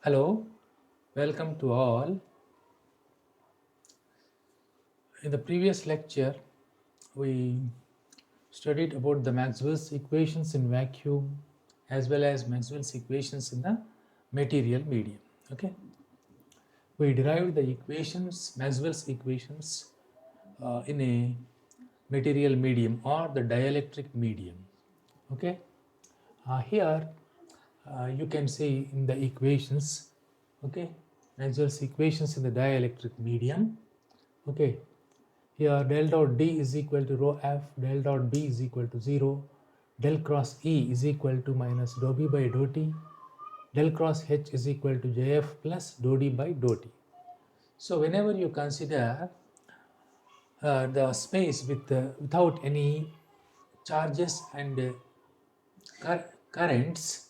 Hello, welcome to all. In the previous lecture, we studied about the Maxwell's equations in vacuum as well as Maxwell's equations in the material medium. Okay, we derived the equations, Maxwell's equations, in a material medium or the dielectric medium. Okay, here you can see in the equations, okay, Maxwell's equations in the dielectric medium. Okay, here del dot D is equal to rho F, del dot B is equal to 0, del cross E is equal to minus dou B by dou T, del cross H is equal to JF plus dou D by dou T. So whenever you consider the space without any charges and currents,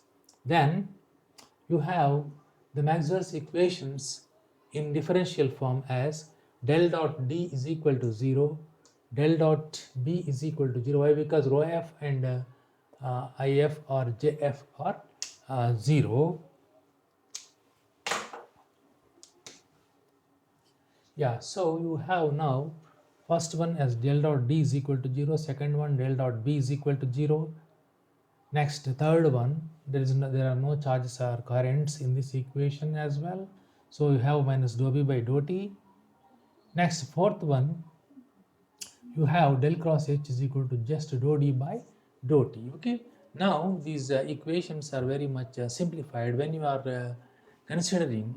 then you have the Maxwell's equations in differential form as del dot D is equal to 0, del dot B is equal to 0. Why? Because rho F and IF or JF are 0. Yeah, so you have now first one as del dot D is equal to 0, second one del dot B is equal to 0. Next, third one, there are no charges or currents in this equation as well. So you have minus dou B by dou T. Next, fourth one, you have del cross H is equal to just dou D by dou T. Okay. Now these equations are very much simplified when you are considering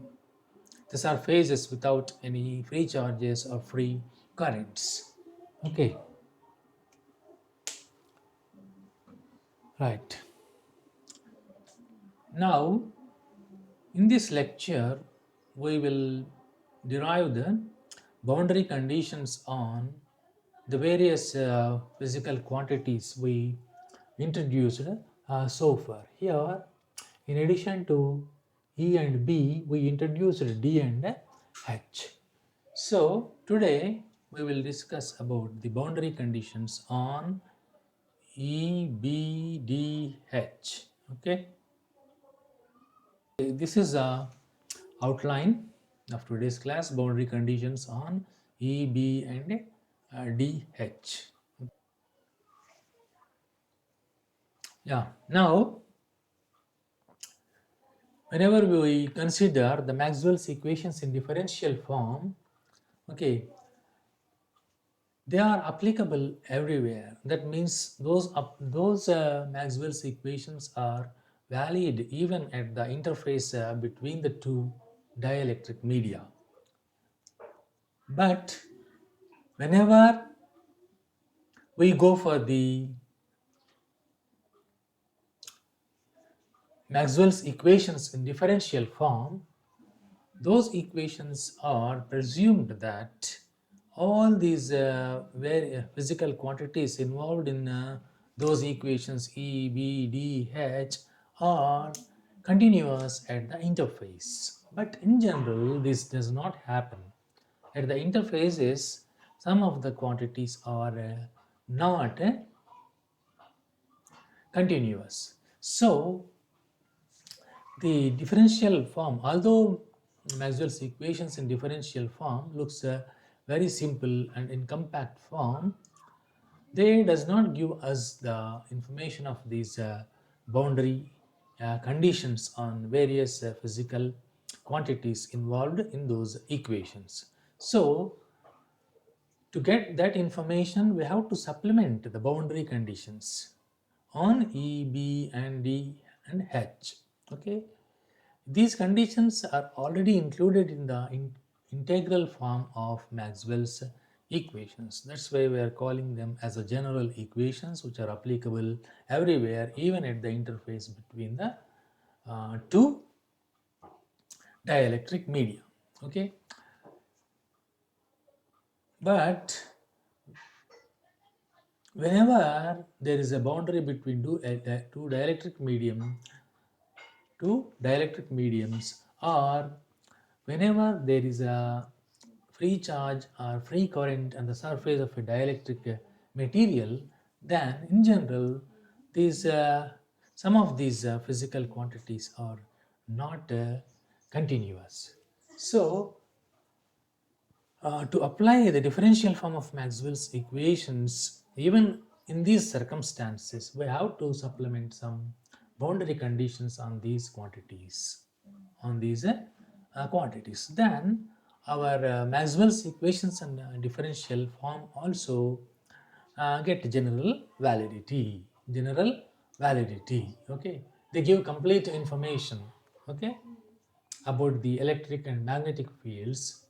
the surfaces without any free charges or free currents. Okay. Right. Now, in this lecture, we will derive the boundary conditions on the various physical quantities we introduced so far. Here, in addition to E and B, we introduced D and H. So, today we will discuss about the boundary conditions on E, B, D, H. Okay. This is a outline of today's class, boundary conditions on E, B and D, H. Yeah, now whenever we consider the Maxwell's equations in differential form, okay, they are applicable everywhere. That means those Maxwell's equations are valid even at the interface between the two dielectric media. But whenever we go for the Maxwell's equations in differential form, those equations are presumed that all these physical quantities involved in those equations E, B, D, H are continuous at the interface. But in general, this does not happen. At the interfaces, some of the quantities are not continuous. So, the differential form, although Maxwell's equations in differential form looks very simple and in compact form, they does not give us the information of these boundary conditions on various physical quantities involved in those equations. So, to get that information, we have to supplement the boundary conditions on E, B, and D, and H. Okay, these conditions are already included in the integral form of Maxwell's equations. That's why we are calling them as a general equations, which are applicable everywhere, even at the interface between the two dielectric media. Okay, but whenever there is a boundary between two dielectric mediums, or whenever there is a free charge or free current on the surface of a dielectric material, then in general these some of these physical quantities are not continuous. So to apply the differential form of Maxwell's equations, even in these circumstances, we have to supplement some boundary conditions on these quantities. Then our Maxwell's equations and differential form also get general validity. General validity. Okay, they give complete information. Okay, about the electric and magnetic fields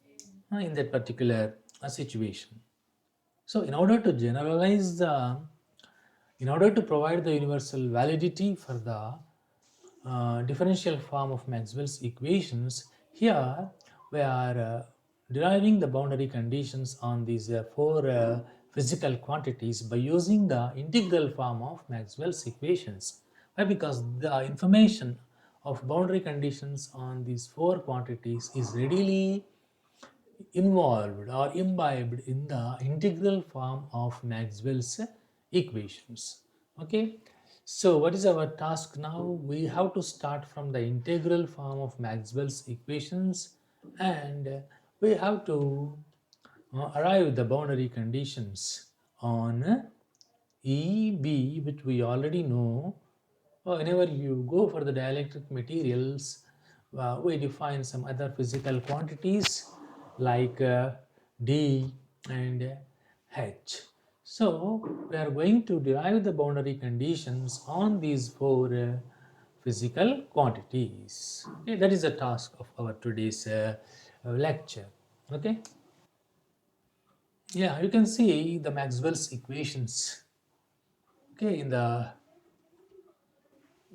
in that particular situation. So, in order to provide the universal validity for the differential form of Maxwell's equations, here we are deriving the boundary conditions on these four physical quantities by using the integral form of Maxwell's equations. Why? Because the information of boundary conditions on these four quantities is readily involved or imbibed in the integral form of Maxwell's equations. Okay, so what is our task now? We have to start from the integral form of Maxwell's equations, and we have to arrive the boundary conditions on EB, which we already know. Whenever you go for the dielectric materials, we define some other physical quantities like D and H. So we are going to derive the boundary conditions on these four physical quantities. Okay, that is the task of our today's lecture. Okay. Yeah, you can see the Maxwell's equations. Okay, in the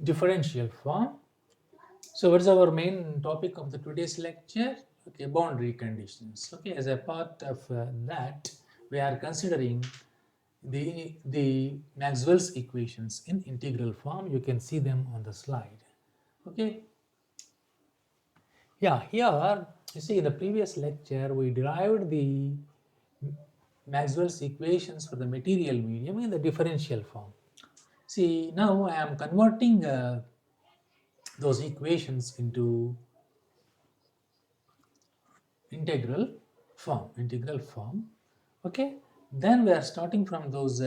differential form. So what is our main topic of the today's lecture? Okay, boundary conditions. Okay, as a part of that, we are considering the Maxwell's equations in integral form. You can see them on the slide. Okay. Yeah, here you see in the previous lecture we derived the Maxwell's equations for the material medium in the differential form. See, now I am converting those equations into integral form. Okay, then we are starting from those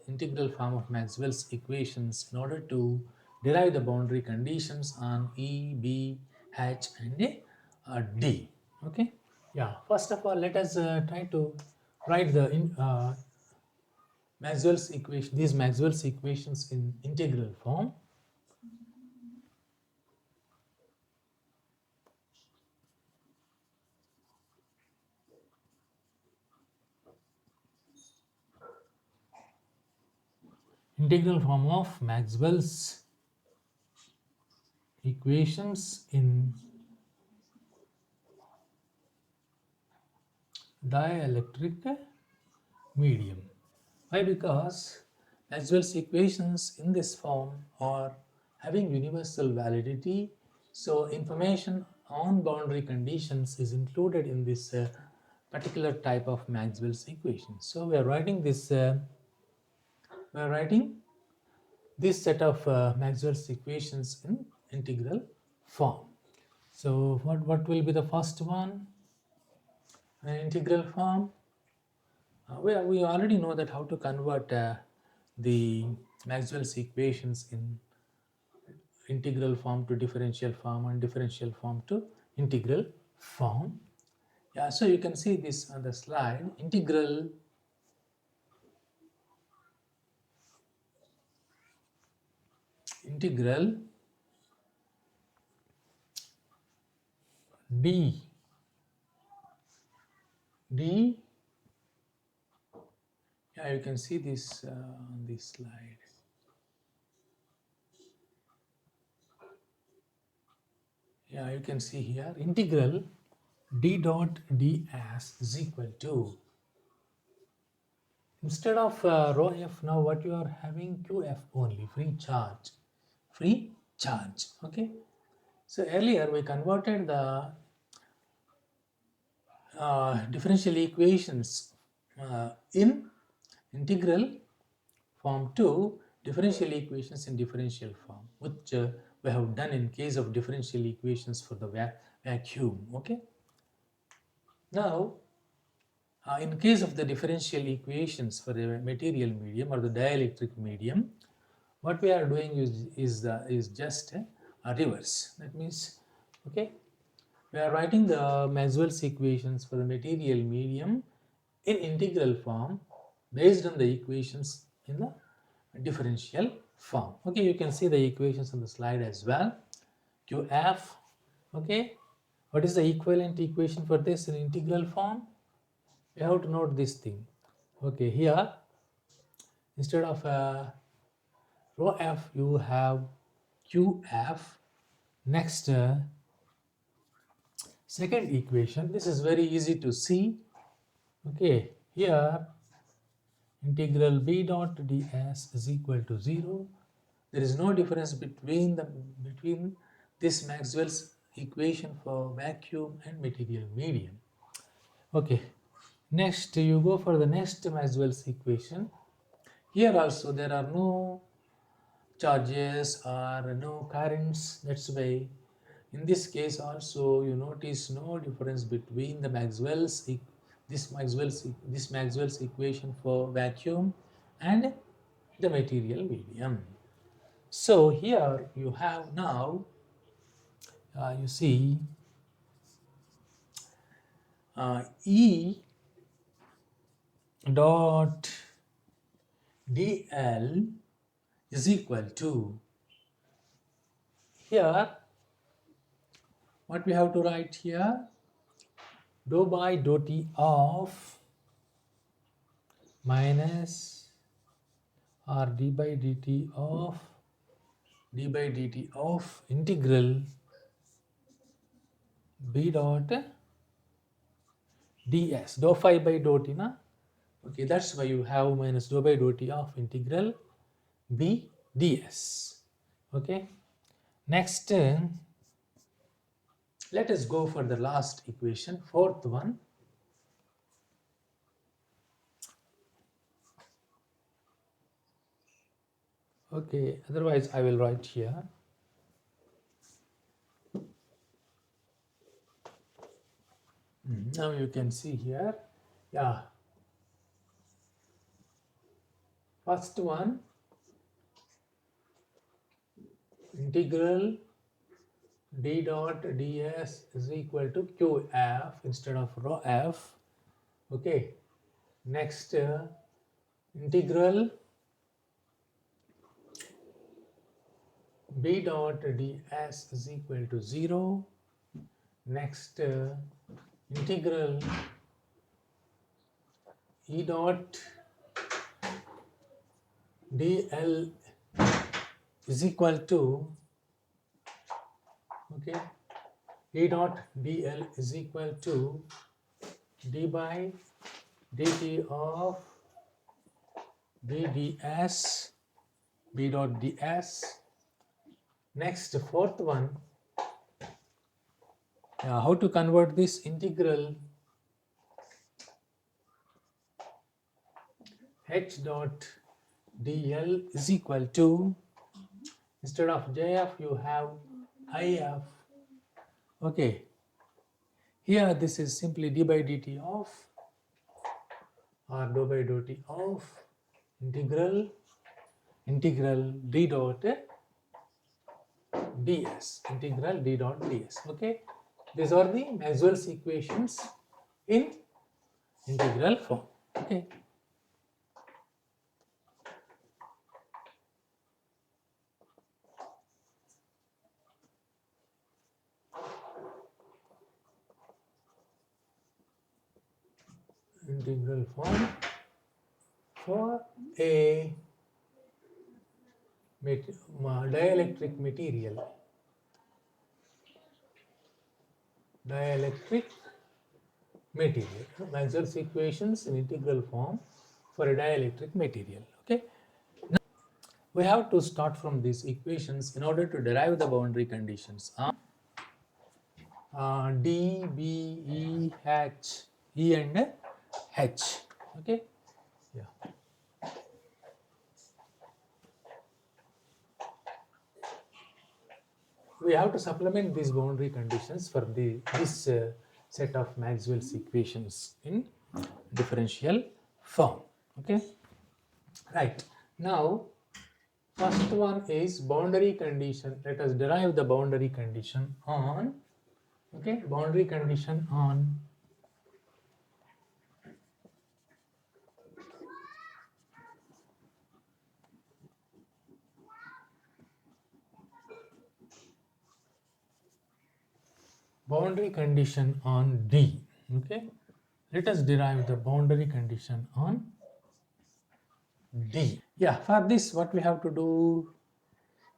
integral form of Maxwell's equations in order to derive the boundary conditions on E, B, H and D. Okay, yeah, first of all let us try to write the Maxwell's equation, these Maxwell's equations in integral form. Integral form of Maxwell's equations in dielectric medium. Why? Because Maxwell's equations in this form are having universal validity, so information on boundary conditions is included in this particular type of Maxwell's equations. So we are writing this set of Maxwell's equations in integral form. So what will be the first one? An integral form. We already know that how to convert the Maxwell's equations in integral form to differential form and differential form to integral form. Yeah, so you can see this on the slide. Integral D yeah, you can see this on this slide. Yeah, you can see here integral d dot ds is equal to, instead of rho f, now what you are having qf only, free charge. Okay, so earlier we converted the differential equations in integral form to differential equations in differential form, which we have done in case of differential equations for the vacuum. Okay. Now, in case of the differential equations for the material medium or the dielectric medium, what we are doing is just a reverse. That means, okay, we are writing the Maxwell's equations for the material medium in integral form based on the equations in the differential form. Okay, you can see the equations on the slide as well. QF, okay, what is the equivalent equation for this in integral form? We have to note this thing. Okay, here instead of rho f you have QF. Next, second equation, this is very easy to see. Okay, here integral b dot ds is equal to 0. There is no difference between this Maxwell's equation for vacuum and material medium. Okay, next you go for the next Maxwell's equation. Here also there are no charges or no currents. That's why in this case also you notice no difference between the this Maxwell's equation for vacuum and the material medium. So here you have now you see E dot dl is equal to, here what we have to write here, dou by dou t of minus or d by dt of integral b dot ds, dou phi by dou t na. Okay, that's why you have minus dou by dou t of integral b ds. Okay, next let us go for the last equation, fourth one. Okay, otherwise I will write here. Now you can see here, yeah, first one, integral d dot ds is equal to qf instead of rho f. Okay, next integral b dot ds is equal to 0. Next integral e dot dl is equal to, okay, e dot dl is equal to d by dt of b ds, b dot ds. Next, fourth one, how to convert this integral h dot dl is equal to, instead of jf you have if. Okay, here this is simply d by dt of or dou by dou t of integral d dot ds, integral d dot ds. Okay, these are the Maxwell's equations in integral form. Okay, integral form for a dielectric material. Dielectric material. Maxwell's equations in integral form for a dielectric material. Okay. Now we have to start from these equations in order to derive the boundary conditions. D, B, E, H, E and H. Okay. Yeah. we have to supplement these boundary conditions for this set of Maxwell's equations in differential form. Okay, right. Now first one is boundary condition. Let us derive the boundary condition on, okay, boundary condition on D. Okay, let us derive the boundary condition on D. Yeah, for this what we have to do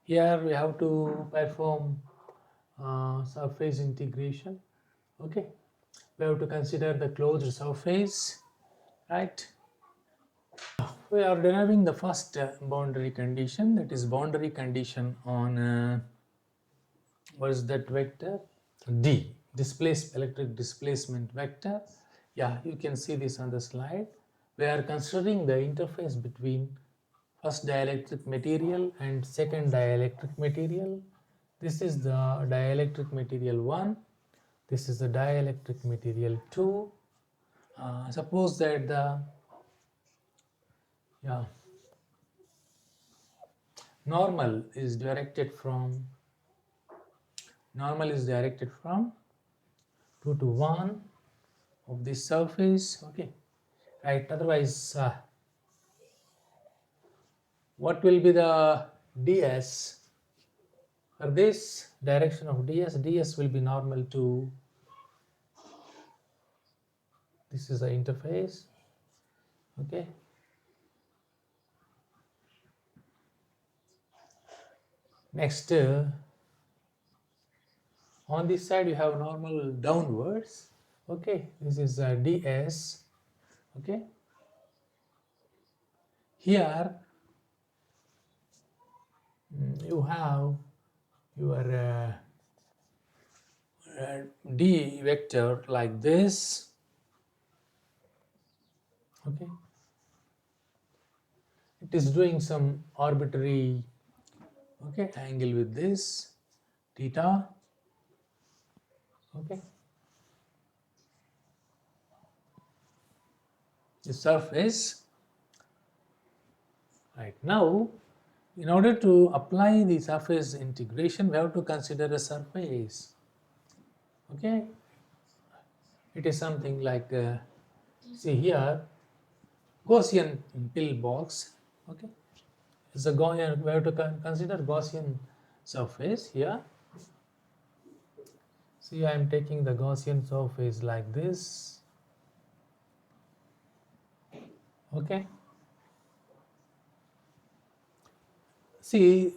here, we have to perform surface integration. Okay, we have to consider the closed surface, right? We are deriving the first boundary condition, that is boundary condition on what is that vector? D, electric displacement vector. Yeah, you can see this on the slide. We are considering the interface between first dielectric material and second dielectric material. This is the dielectric material 1. This is the dielectric material 2. Suppose that the normal is directed from 2 to 1 of this surface. Okay, right. Otherwise, what will be the ds for this direction of ds? Ds will be normal to, this is the interface. Okay, next on this side you have normal downwards. Okay, this is ds. Okay, here you have your d vector like this. Okay, it is doing some arbitrary angle with this theta. Okay, the surface. Right, now in order to apply the surface integration, we have to consider a surface. Okay, it is something like see here, Gaussian pillbox. Okay, it's a Gaussian. We have to consider Gaussian surface here. See, I am taking the Gaussian surface like this. Okay, see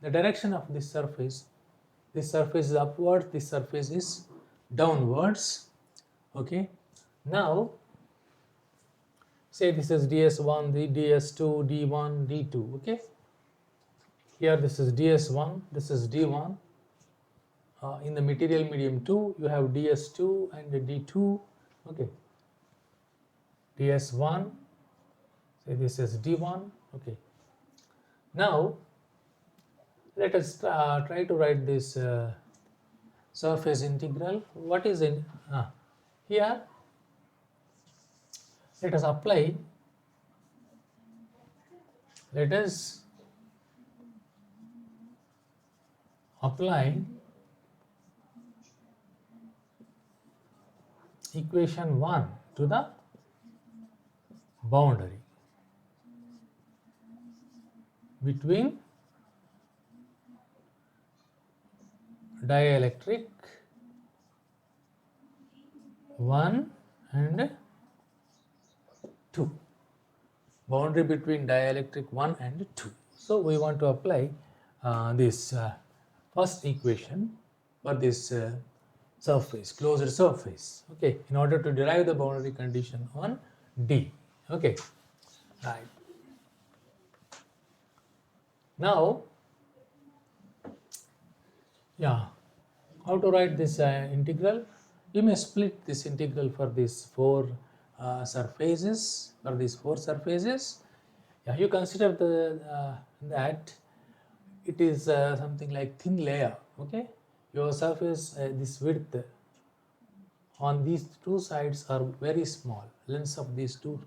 the direction of this surface is upwards, this surface is downwards. Okay, now say this is ds1, the ds2, d1, d2. Okay, here this is ds1, this is d1. In the material medium 2 you have ds2 and d2. Okay, ds1, say this is d1. Okay, now let us try to write this surface integral. What is in here? Let us apply. Let us apply equation 1 to the boundary between dielectric 1 and 2. Boundary between dielectric 1 and 2. So we want to apply this first equation for this surface, closed surface. Okay, in order to derive the boundary condition on D. Okay, right. Now, how to write this integral? You may split this integral for these four surfaces. You consider that it is something like thin layer. Okay, your surface, this width on these two sides are very small. Lengths of these two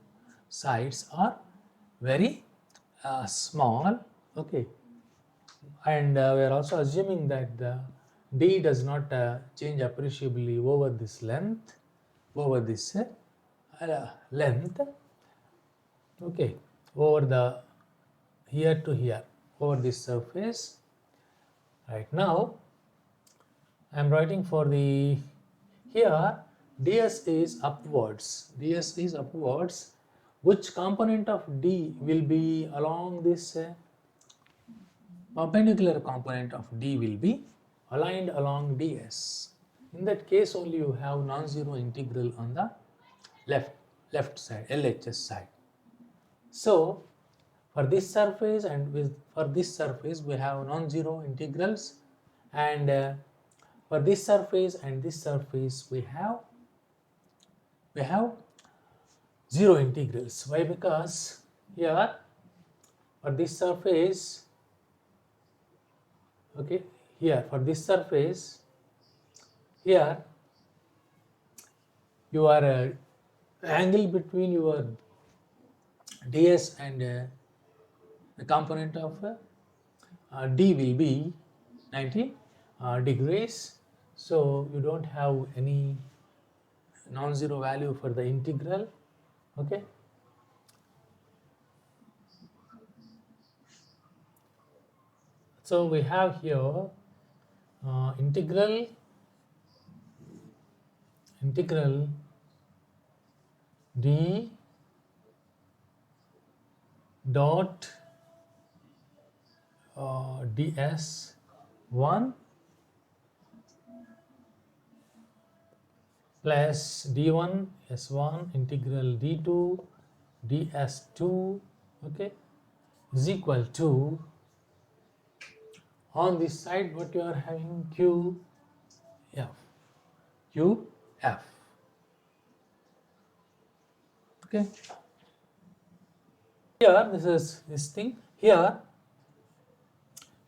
sides are very small. Okay, and we are also assuming that the d does not change appreciably over this length, over this length. Okay, over the here to here, over this surface. Right now I am writing for the here ds is upwards. Ds is upwards. Which component of d will be along this perpendicular component of d will be aligned along ds? In that case only you have non-zero integral on the left side, LHS side. So for this surface and for this surface we have non-zero integrals, and for this surface and this surface we have zero integrals. Why? Because here for this surface, okay, here for this surface, here your angle between your ds and the component of d will be 90 degrees. So you don't have any non-zero value for the integral. Okay, so we have here integral d dot ds1 plus d1 s1 integral d2 ds2, okay, is equal to, on this side what you are having, qf. Okay, here this is this thing. Here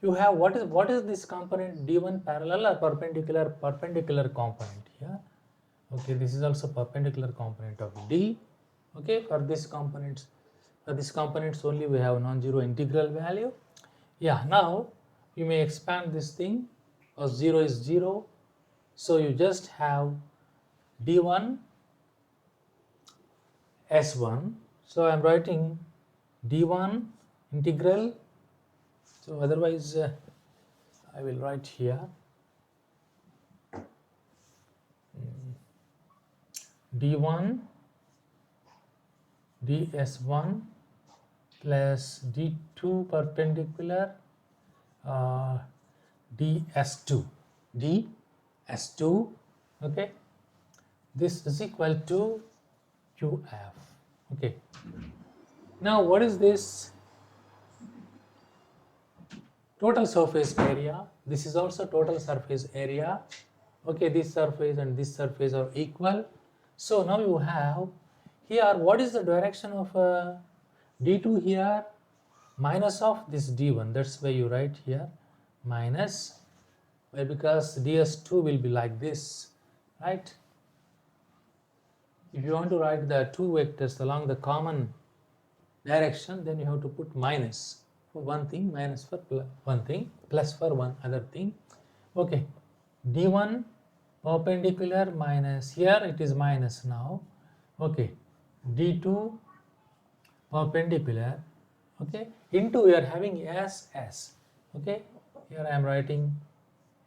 you have what is this component, d1 parallel or perpendicular component here. Okay, this is also perpendicular component of d. Okay, for this components only we have non-zero integral value. Yeah, now you may expand this thing, because 0 is 0, so you just have d1 s1. So I am writing d1 integral, so otherwise I will write here d1 ds1 plus d2 perpendicular ds2. Okay, this is equal to qf. Okay, now what is this? Total surface area. This is also total surface area. Okay, this surface and this surface are equal. So now you have here, what is the direction of d2 here? Minus of this d1. That's why you write here minus. Why? Because ds2 will be like this, right? If you want to write the two vectors along the common direction, then you have to put minus for one thing, minus for one thing, plus for one other thing. Okay, d1 perpendicular minus, here it is minus now. Okay, d2 perpendicular, okay, into we are having s. Okay, here I am writing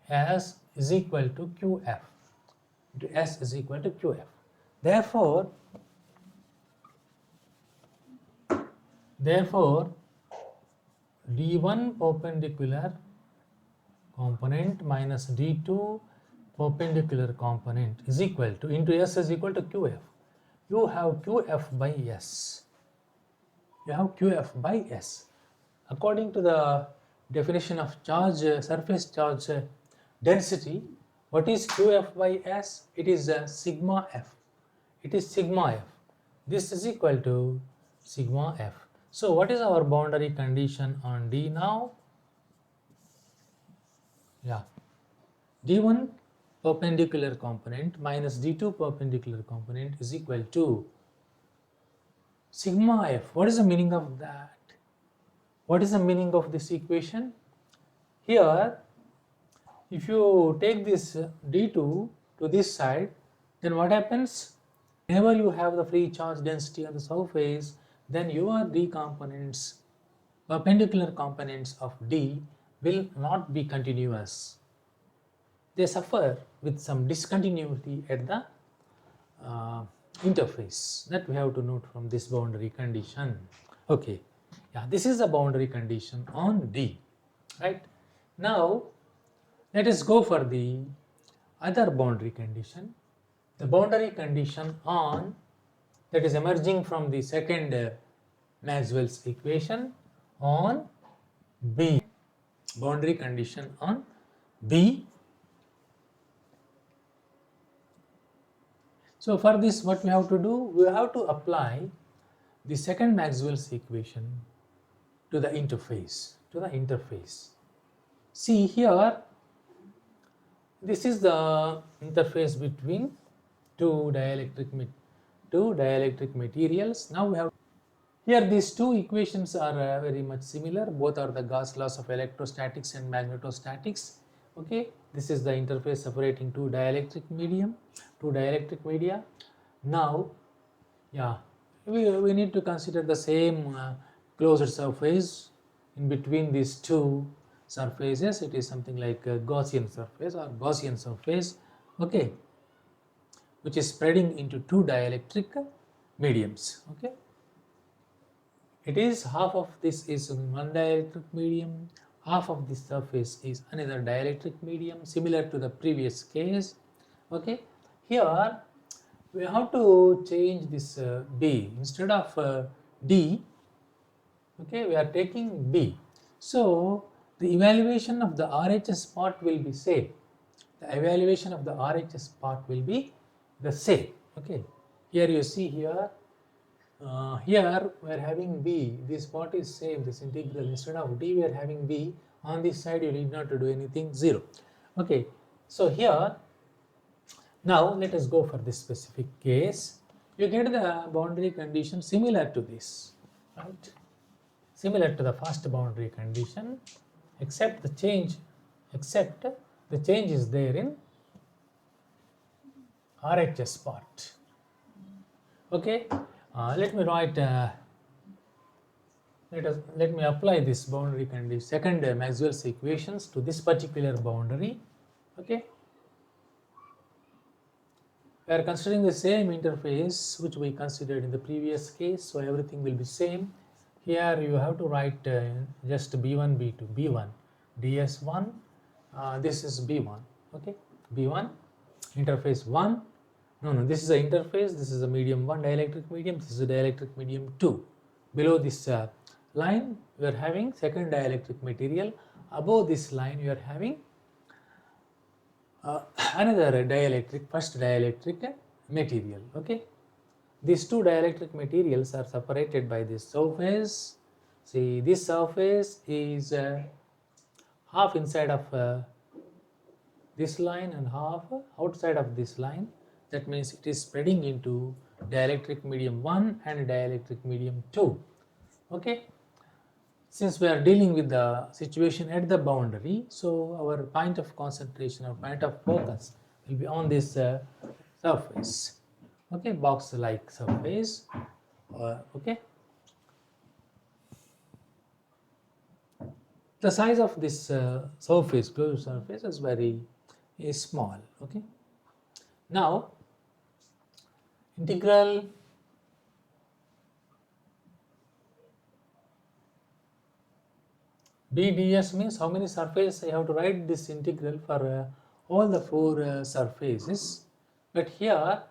s is equal to qf. S is equal to qf. Therefore d1 perpendicular component minus d2 perpendicular component is equal to, into s is equal to qf. You have qf by s. According to the definition of charge, surface charge density, what is qf by s? It is sigma f. This is equal to sigma f. So what is our boundary condition on d now? Yeah, d1 perpendicular component minus d2 perpendicular component is equal to sigma f. What is the meaning of that? What is the meaning of this equation? Here, if you take this d2 to this side, then what happens? Whenever you have the free charge density on the surface, then your d components, perpendicular components of d will not be continuous. They suffer with some discontinuity at the interface. That we have to note from this boundary condition. Okay, yeah, this is a boundary condition on D, right? Now, let us go for the other boundary condition. The boundary condition on, that is emerging from the second Maxwell's equation on B. Boundary condition on B. So for this, what we have to do? We have to apply the second Maxwell's equation to the interface. See here, this is the interface between two dielectric materials. Now we have here, these two equations are very much similar. Both are the Gauss laws of electrostatics and magnetostatics. Okay, this is the interface separating two dielectric media. Now, yeah, we need to consider the same closed surface in between these two surfaces. It is something like a Gaussian surface, okay, which is spreading into two dielectric mediums. Okay, it is half of this is one dielectric medium, half of this surface is another dielectric medium, similar to the previous case. Okay, here we have to change this B instead of D. Okay, we are taking B. So the evaluation of the RHS part will be same. The evaluation of the RHS part will be the same. Okay, here you see here. Here we are having B, this part is same, this integral, instead of D we are having B, on this side you need not to do anything, 0. Okay, so here, now let us go for this specific case. You get the boundary condition similar to this, right? Similar to the first boundary condition, except the change is there in RHS part. Okay. Let me write. Let me apply this boundary condition, second Maxwell's equations to this particular boundary. Okay. We are considering the same interface which we considered in the previous case, so everything will be same. Here you have to write just B1, B2, B1, DS1. This is B1. Okay, B1, interface 1. No, this is the interface, this is a medium 1 dielectric medium, this is a dielectric medium 2. Below this line, we are having second dielectric material. Above this line, we are having another dielectric, first dielectric material. Okay, these two dielectric materials are separated by this surface. See, this surface is half inside of this line and half outside of this line. That means it is spreading into dielectric medium 1 and dielectric medium 2. Okay, since we are dealing with the situation at the boundary, so our point of concentration or point of focus will be on this surface. Okay, box like surface. Okay, the size of this surface, closed surface, is very small. Okay, now integral B ds means how many surfaces I have to write this integral for all the four surfaces. But here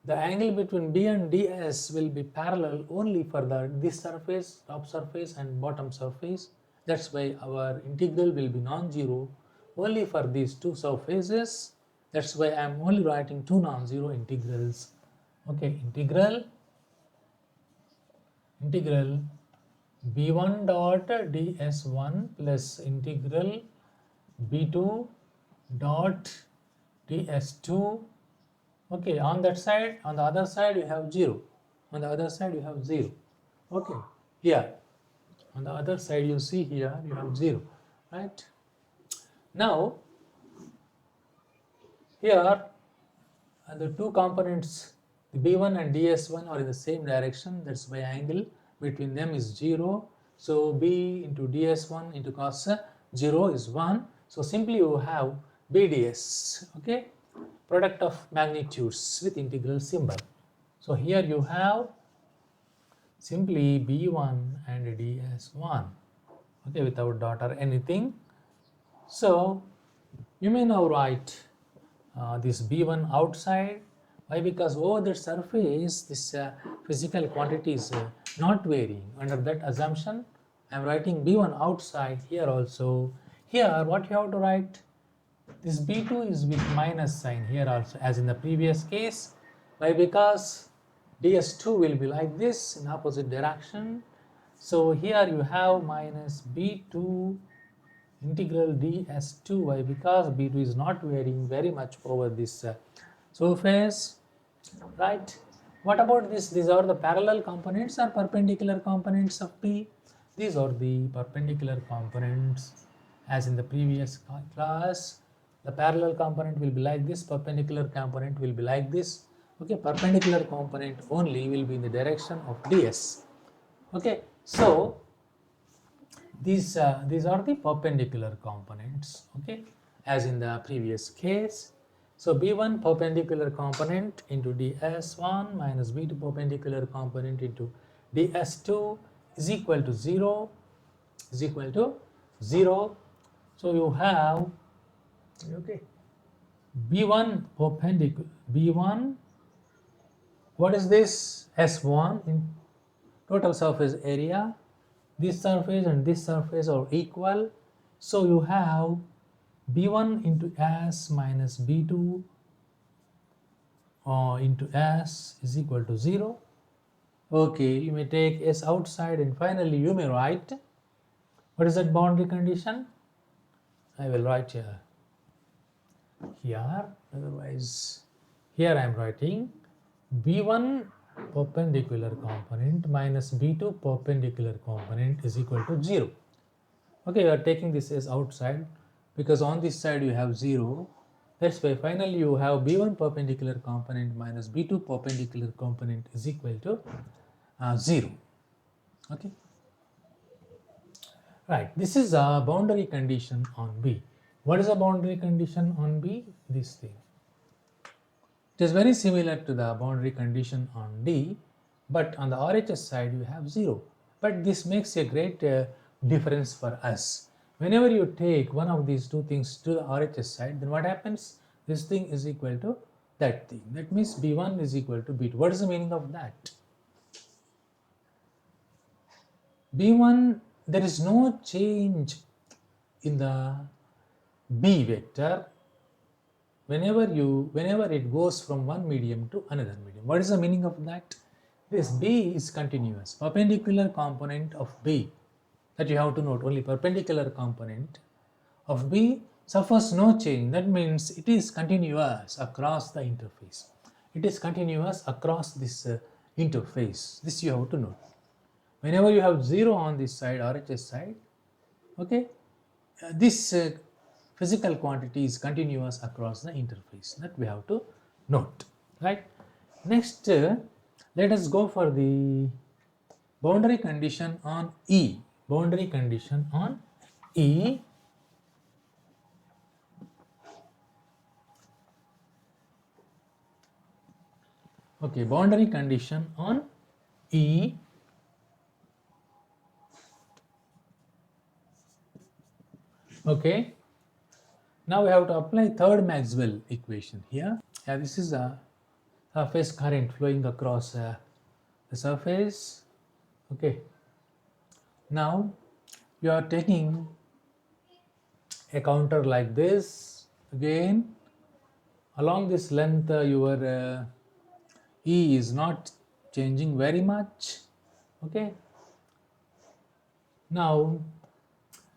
the angle between B and ds will be parallel only for this surface, top surface and bottom surface. That's why our integral will be non-zero only for these two surfaces. That's why I am only writing two non-zero integrals. Okay, integral b1 dot ds1 plus integral B2 dot ds2. Okay, on that side, on the other side you have 0. On the other side you have 0. Okay, here on the other side you see here you have 0, right? Now here the two components, the B1 and ds1, are in the same direction. That's why angle between them is 0. So B into ds1 into cos 0 is 1. So simply you have BDS, okay, product of magnitudes with integral symbol. So here you have simply B1 and ds1, okay, without dot or anything. So you may now write this B1 outside. Why? Because over the surface this physical quantity is not varying. Under that assumption, I am writing B1 outside here also. Here what you have to write, this B2 is with minus sign here also, as in the previous case. Why? Because ds2 will be like this in opposite direction. So here you have minus B2 integral ds2. Why? Because B2 is not varying very much over this surface, right? What about this? These are the parallel components or perpendicular components of B. These are the perpendicular components, as in the previous class. The parallel component will be like this, perpendicular component will be like this. Okay, perpendicular component only will be in the direction of ds. Okay, so these are the perpendicular components, okay, as in the previous case. So B1 perpendicular component into ds1 minus B2 perpendicular component into ds2 is equal to 0, is equal to 0. So you have, okay, B1 perpendicular, B1, what is this? S1 in total surface area. This surface and this surface are equal. So you have B1 into S minus B2 into S is equal to 0. Okay, you may take S outside and finally you may write, what is that boundary condition? I will write here. Otherwise here I am writing B1 perpendicular component minus B2 perpendicular component is equal to 0. Okay, you are taking this as outside because on this side you have 0. That's why finally you have B1 perpendicular component minus B2 perpendicular component is equal to 0. Okay, right. This is a boundary condition on B. What is a boundary condition on B? This thing. It is very similar to the boundary condition on D, but on the RHS side you have 0. But this makes a great difference for us. Whenever you take one of these two things to the RHS side, then what happens? This thing is equal to that thing. That means B1 is equal to B2. What is the meaning of that? B1, there is no change in the B vector whenever it goes from one medium to another medium. What is the meaning of that? This B is continuous. Perpendicular component of B, that you have to note, only perpendicular component of B suffers no change. That means it is continuous across the interface. It is continuous across this interface. This you have to note. Whenever you have 0 on this side, RHS side, okay, this physical quantity is continuous across the interface. That we have to note, right? Next, let us go for the boundary condition on E. Boundary condition on E. Okay, boundary condition on E. Okay, now we have to apply third Maxwell equation here. This is a surface current flowing across the surface. Okay, now you are taking a counter like this. Again, along this length your E is not changing very much. Okay, now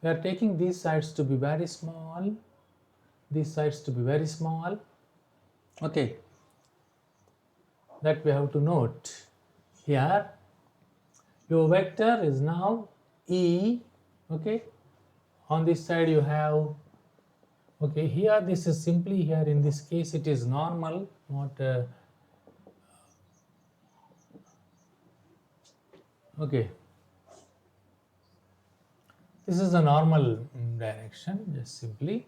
we are taking these sides to be very small, these sides to be very small. Okay, that we have to note. Here your vector is now E. Okay, on this side you have, okay, here this is simply, here in this case it is normal, not okay, this is a normal direction, just simply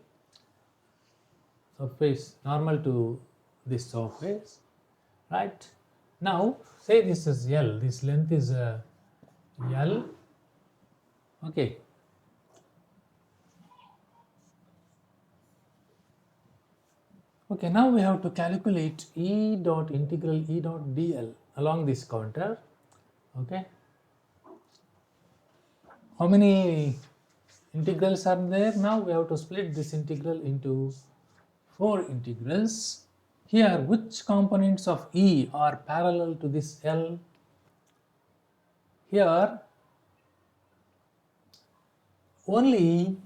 surface normal to this surface, right? Now say this is L, this length is L. Okay, okay, now we have to calculate E dot integral E dot dl along this counter. Okay, how many integrals are there? Now we have to split this integral into 4 integrals. Here, which components of E are parallel to this L? Here, only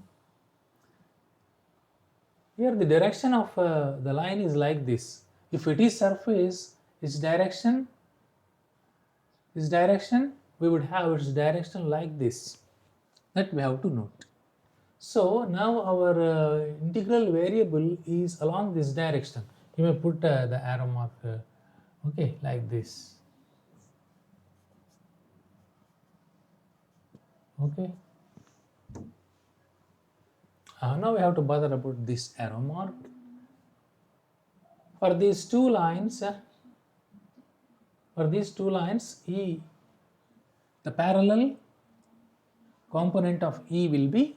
here the direction of the line is like this. If it is surface, its direction we would have its direction like this. That we have to note. So now our integral variable is along this direction. You may put the arrow mark, okay, like this. Okay. Now we have to bother about this arrow mark. For these two lines, E, the parallel component of E will be,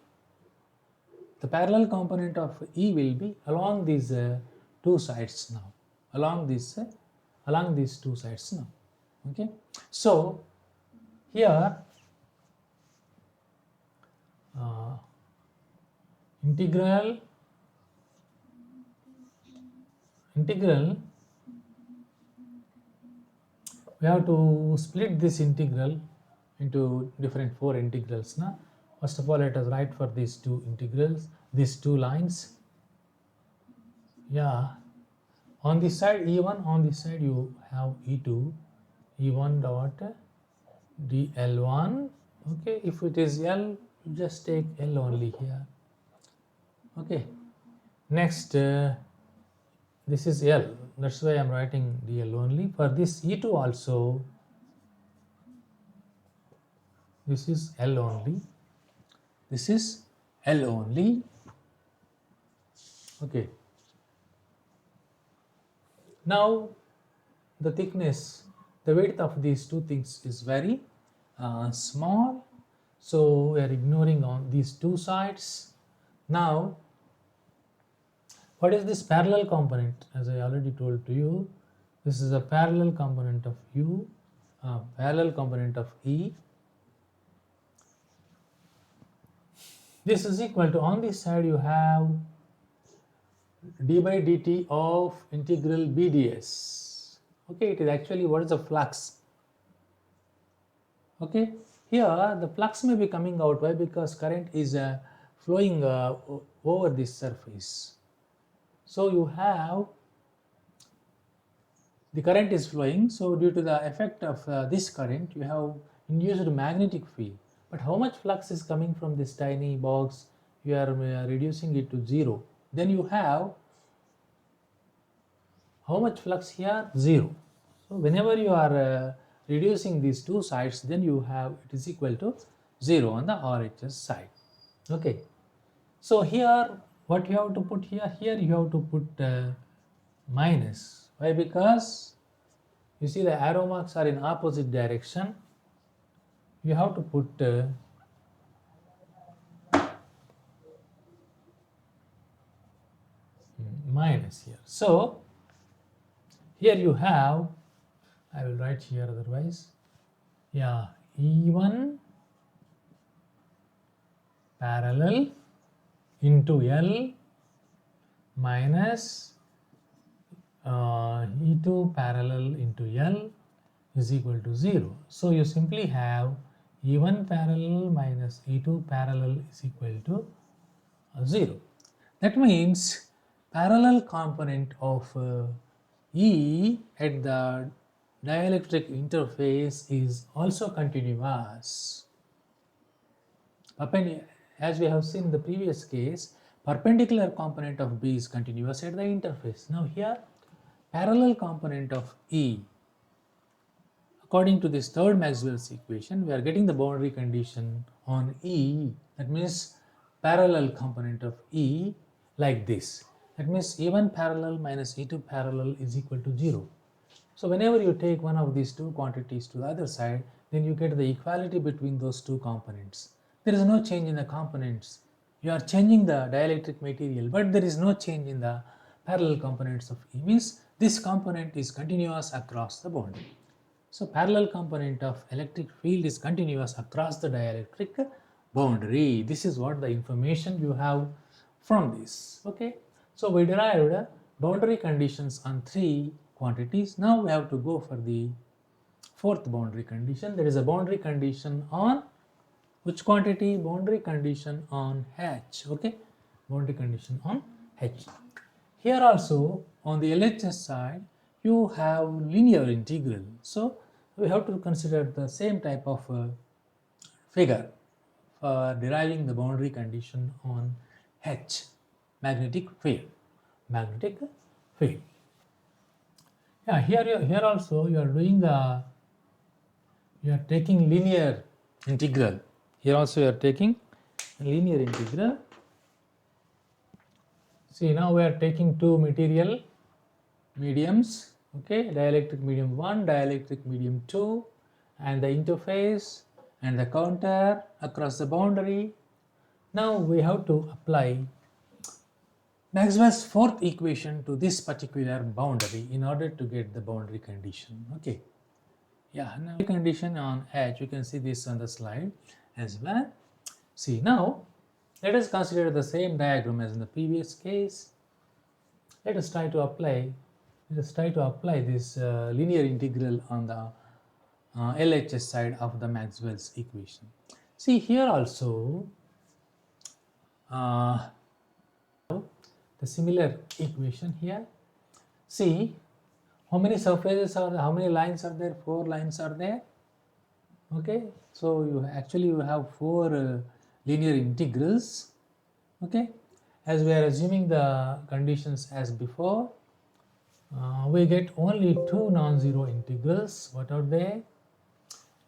along these two sides now, along these two sides now. Okay, so here integral we have to split this integral into different 4 integrals now. First of all, let us write for these two integrals, these two lines. Yeah, on this side E1, on this side you have E2, E1 dot dl1. Okay, if it is L, you just take L only here. Okay, next this is L, that's why I am writing dl only. For this E2 also, this is L only, this is L only. Okay, now the thickness, the width of these two things is very small, so we are ignoring on these two sides. Now what is this parallel component? As I already told to you, this is a parallel component of parallel component of E. This is equal to, on this side you have d by dt of integral b ds. Okay, it is actually what is the flux. Okay, here the flux may be coming out. Why? Because current is flowing over this surface. So you have the current is flowing. So due to the effect of this current, you have induced magnetic field. But how much flux is coming from this tiny box? You are reducing it to 0. Then you have how much flux here? 0. So whenever you are reducing these two sides, then you have it is equal to 0 on the RHS side. Okay. So here what you have to put here? Here you have to put minus. Why? Because you see the arrow marks are in opposite direction. You have to put minus here. So here you have, I will write here otherwise, yeah, E1 parallel into L minus E2 parallel into L is equal to 0. So you simply have E1 parallel minus E2 parallel is equal to 0. That means parallel component of E at the dielectric interface is also continuous. As we have seen in the previous case, perpendicular component of B is continuous at the interface. Now here, parallel component of E, according to this third Maxwell's equation, we are getting the boundary condition on E. That means parallel component of E like this. That means E1 parallel minus E2 parallel is equal to 0. So whenever you take one of these two quantities to the other side, then you get the equality between those two components. There is no change in the components. You are changing the dielectric material, but there is no change in the parallel components of E. Means this component is continuous across the boundary. So parallel component of electric field is continuous across the dielectric boundary. This is what the information you have from this. Okay. So we derived boundary conditions on three quantities. Now we have to go for the fourth boundary condition. There is a boundary condition on which quantity? Boundary condition on H. Okay. Boundary condition on H. Here also on the LHS side, you have linear integral. So we have to consider the same type of figure for deriving the boundary condition on H, magnetic field. Magnetic field. Yeah, here also you are doing you are taking linear integral. Here also you are taking linear integral. See, now we are taking two material mediums, okay, dielectric medium 1, dielectric medium 2, and the interface and the counter across the boundary. Now we have to apply Maxwell's fourth equation to this particular boundary in order to get the boundary condition. Okay. Yeah, now the condition on H, you can see this on the slide as well. See, now let us consider the same diagram as in the previous case. Let us try to apply this linear integral on the LHS side of the Maxwell's equation. See, here also the similar equation here. See, how many surfaces are there? How many lines are there? 4 lines are there. Okay, so you have 4 linear integrals. Okay, as we are assuming the conditions as before, we get only 2 non-zero integrals. What are they?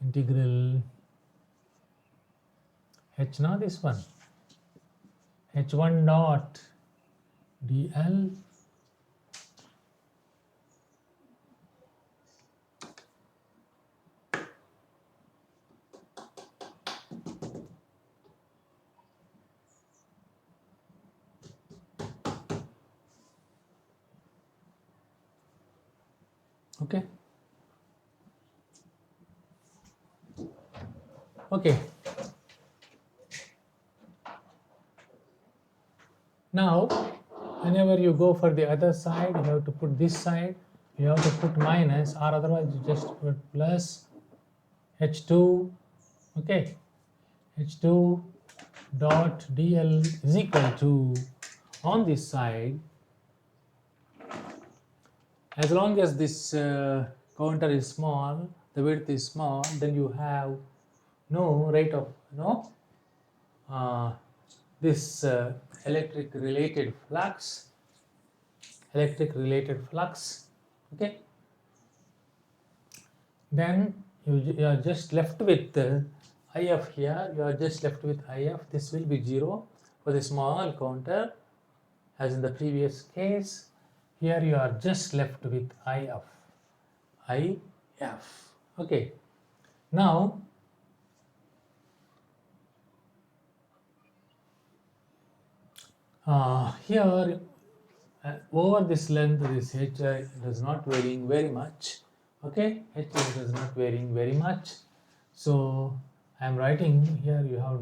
Integral H, now this one, H1 dot dl okay. Okay. Now, whenever you go for the other side, you have to put this side, you have to put minus, or otherwise you just put plus H2, okay, H2 dot dl is equal to, on this side, as long as this counter is small, the width is small, then you have no rate of this electric related flux, okay. Then you are just left with IF here, you are just left with IF. This will be 0 for the small counter as in the previous case. Here you are just left with IF. Okay. Now here over this length, this H does not varying very much. Okay, H does not varying very much. So I am writing here, you have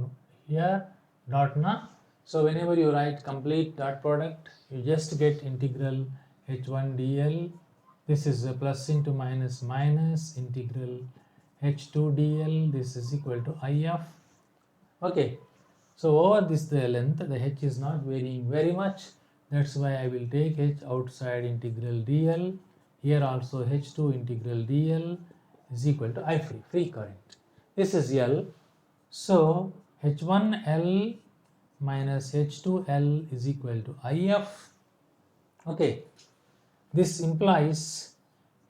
here dot na. So whenever you write complete dot product, you just get integral H1 dl. This is a plus into minus minus integral H2 dl, this is equal to IF. Okay, so over this the length, the H is not varying very much. That's why I will take H outside integral dl. Here also H2 integral dl is equal to I free current. This is L. So H1L minus H2L is equal to IF. Okay, this implies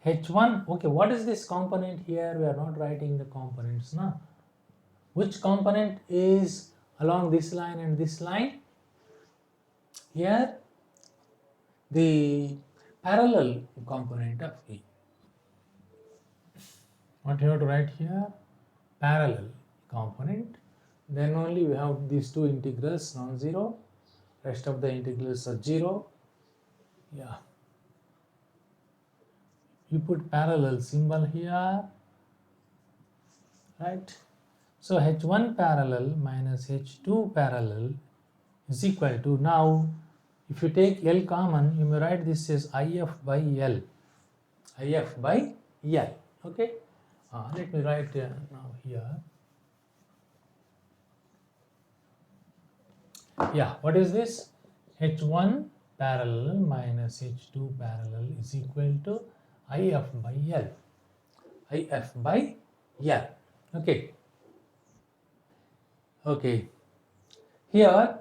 H1. Okay, what is this component here? We are not writing the components now. Which component is along this line and this line? Here, the parallel component of E. What you have to write here? Parallel component. Then only we have these two integrals non-zero. Rest of the integrals are 0. Yeah. You put parallel symbol here, right? So H1 parallel minus H2 parallel is equal to, now if you take L common, you may write this as IF by L. IF by L. Okay. Let me write now here. Yeah, what is this? H1 parallel minus H2 parallel is equal to IF by L. IF by L. Okay. Okay. Here,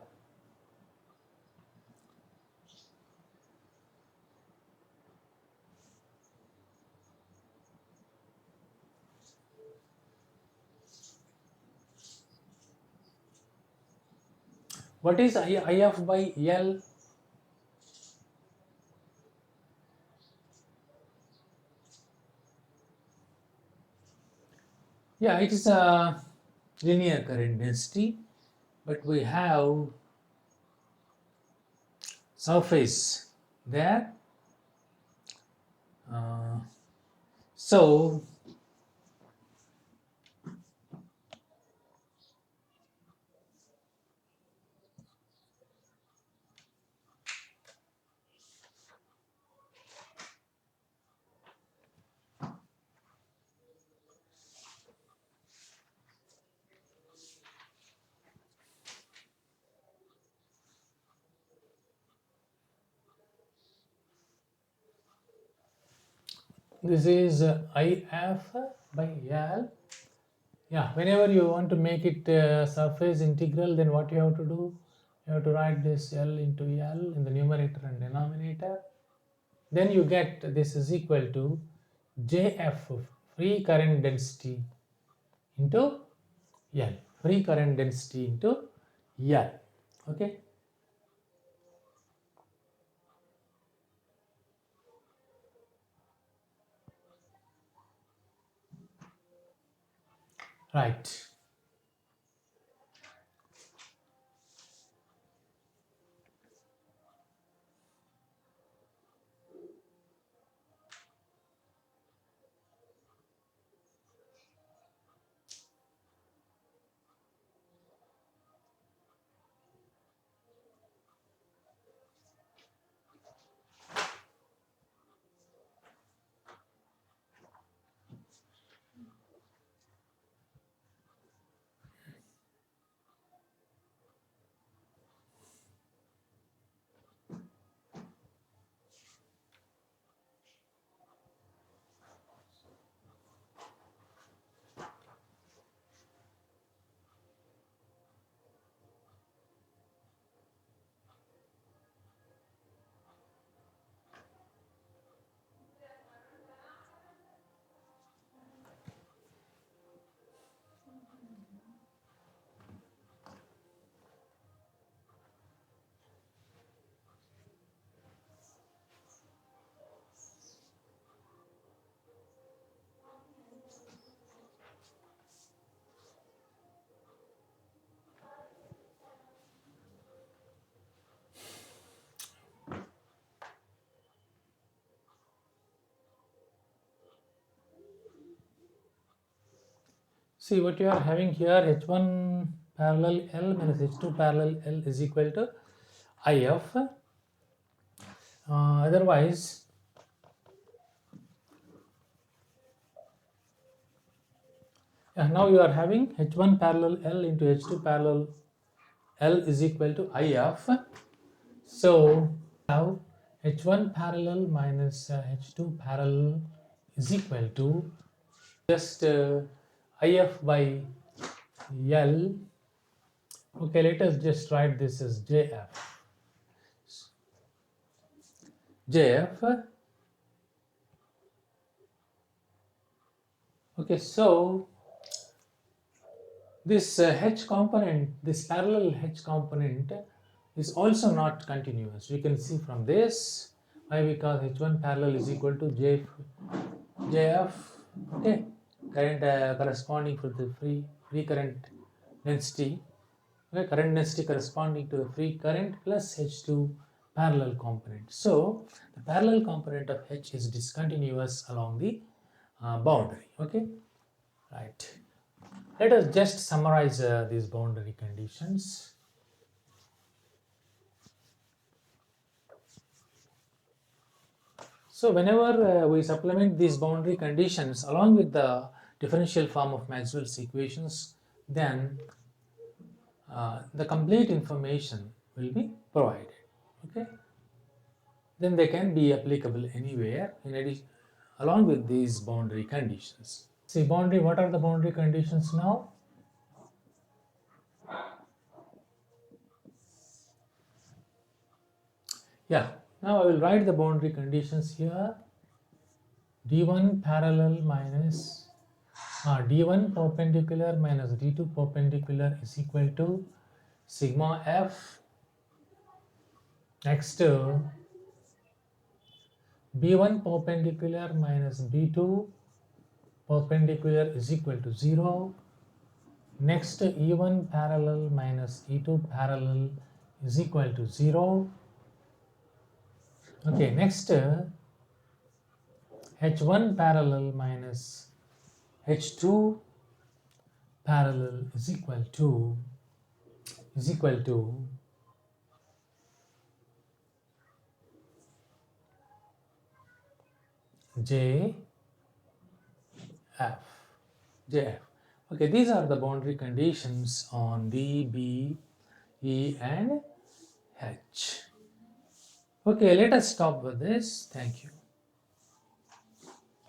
what is IF by L? Yeah, it is a linear current density, but we have surface there. So this is IF by L. Yeah, whenever you want to make it surface integral, then what you have to do? You have to write this L into L in the numerator and denominator. Then you get this is equal to JF, free current density, into L. Free current density into L. Okay. Right. See what you are having here, H1 parallel L minus H2 parallel L is equal to IF. Otherwise, And now you are having H1 parallel L into H2 parallel L is equal to IF. So now H1 parallel minus H2 parallel is equal to just IF by L. Okay, let us just write this as JF. JF. Okay, so this H component, this parallel H component is also not continuous. We can see from this. Why? Because H1 parallel is equal to JF. Okay, current corresponding to the free current density. Okay, current density corresponding to the free current plus H2 parallel component. So the parallel component of H is discontinuous along the boundary. Okay, right. Let us just summarize these boundary conditions. So whenever we supplement these boundary conditions along with the differential form of Maxwell's equations, then the complete information will be provided. Okay, then they can be applicable anywhere in addition along with these boundary conditions. See, boundary, what are the boundary conditions now? Yeah, now I will write the boundary conditions here. D1 parallel minus D1 perpendicular minus D2 perpendicular is equal to sigma F. Next, B1 perpendicular minus B2 perpendicular is equal to 0. Next, E1 parallel minus E2 parallel is equal to 0. Okay, next, H1 parallel minus H2 parallel is equal to JF. Okay, these are the boundary conditions on D, B, E and H. Okay, let us stop with this. Thank you.